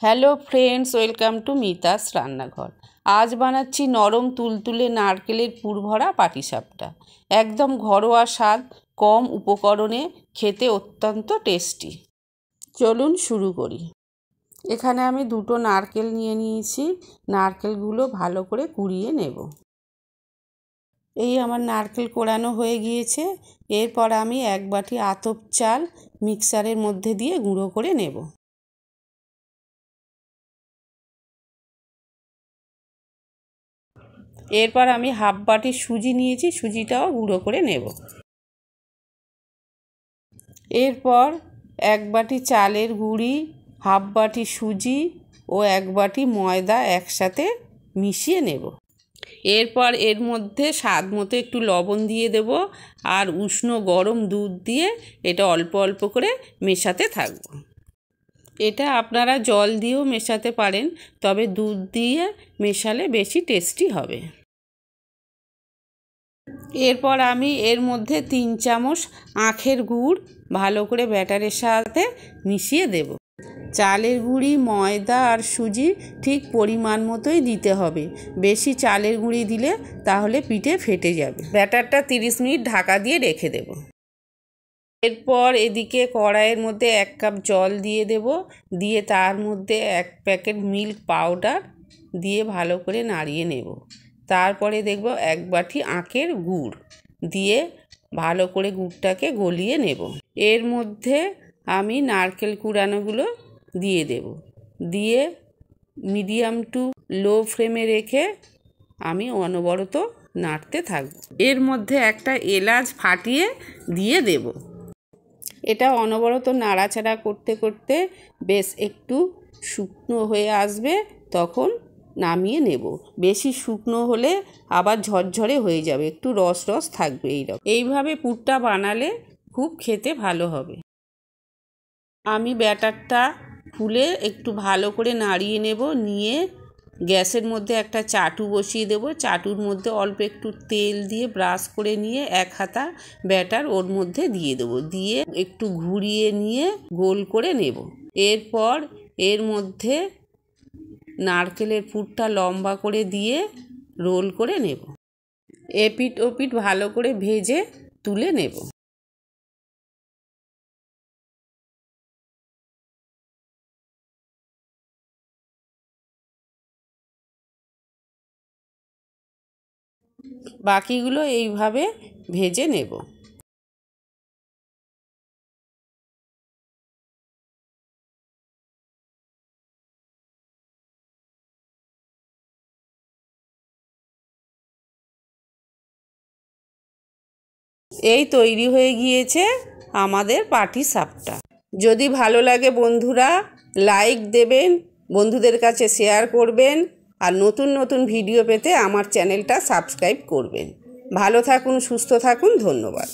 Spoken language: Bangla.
Hello friends, welcome to Mita's রান্নাঘর। আজ বানাচ্ছি নরম তুলতুলে নারকেলের পুর ভরা পাটিসাপটা। একদম ঘরোয়া স্বাদ, কম উপকরণে খেতে অত্যন্ত টেস্টি। চলুন শুরু করি। এখানে আমি দুটো নারকেল নিয়ে নিয়েছি। নারকেলগুলো ভালো করে কুড়িয়ে নেব। এই আমার নারকেল কোড়ানো হয়ে গিয়েছে। এরপর আমি এক বাটি আতপ চাল মিক্সারের মধ্যে দিয়ে গুঁড়ো করে নেব। এরপর আমি হাফ বাটি সুজি নিয়েছি, সুজিটাও গুঁড়ো করে নেব। এরপর এক বাটি চালের গুঁড়ি, হাফ বাটি সুজি ও এক বাটি ময়দা একসাথে মিশিয়ে নেব। এরপর এর মধ্যে স্বাদ মতো একটু লবণ দিয়ে দেব আর উষ্ণ গরম দুধ দিয়ে এটা অল্প অল্প করে মেশাতে থাকব। এটা আপনারা জল দিয়েও মেশাতে পারেন, তবে দুধ দিয়ে মেশালে বেশি টেস্টি হবে। এরপর আমি এর মধ্যে 3 চামচ আখের গুড় ভালো করে ব্যাটারের সাথে মিশিয়ে দেব। চালের গুঁড়ি, ময়দা আর সুজি ঠিক পরিমাণ মতোই দিতে হবে। বেশি চালের গুঁড়ি দিলে তাহলে পিঠে ফেটে যাবে। ব্যাটারটা 30 মিনিট ঢাকা দিয়ে রেখে দেব। এরপর এদিকে কড়াইয়ের মধ্যে 1 কাপ জল দিয়ে দেব। দিয়ে তার মধ্যে 1 প্যাকেট মিল্ক পাউডার দিয়ে ভালো করে নাড়িয়ে নেব। তারপরে দেখব 1 বাটি আখের গুড় দিয়ে ভালো করে গুড়টাকে গলিয়ে নেব। এর মধ্যে আমি নারকেল কুড়ানোগুলো দিয়ে দেব। দিয়ে মিডিয়াম টু লো ফ্লেমে রেখে আমি অনবরত নাড়তে থাকব। এর মধ্যে একটা এলাচ ফাটিয়ে দিয়ে দেব। এটা অনবরত নাড়াচাড়া করতে করতে বেশ একটু শুকনো হয়ে আসবে, তখন নামিয়ে নেব। বেশি শুকনো হলে আবার ঝরঝরে হয়ে যাবে, একটু রস রস থাকবে। এইভাবে পুরটা বানালে খুব খেতে ভালো হবে। আমি ব্যাটারটা ফুলে একটু ভালো করে নাড়িয়ে নেব। নিয়ে গ্যাসের মধ্যে একটা চাটু বসিয়ে দেব। চাটুর মধ্যে অল্প একটু তেল দিয়ে ব্রাশ করে নিয়ে 1 হাতা ব্যাটার ওর মধ্যে দিয়ে দেব। দিয়ে একটু ঘুরিয়ে নিয়ে গোল করে নেব। এরপর এর মধ্যে নারকেলের পুরটা লম্বা করে দিয়ে রোল করে নেব। এপিঠ ওপিঠ ভালো করে ভেজে তুলে নেব। বাকিগুলো এইভাবে ভেজে নেব। এই তৈরি হয়ে গিয়েছে আমাদের পাটিসাপটা। যদি ভালো লাগে বন্ধুরা লাইক দেবেন, বন্ধুদের কাছে শেয়ার করবেন আর নতুন নতুন ভিডিও পেতে আমার চ্যানেলটা সাবস্ক্রাইব করবেন। ভালো থাকুন, সুস্থ থাকুন, ধন্যবাদ।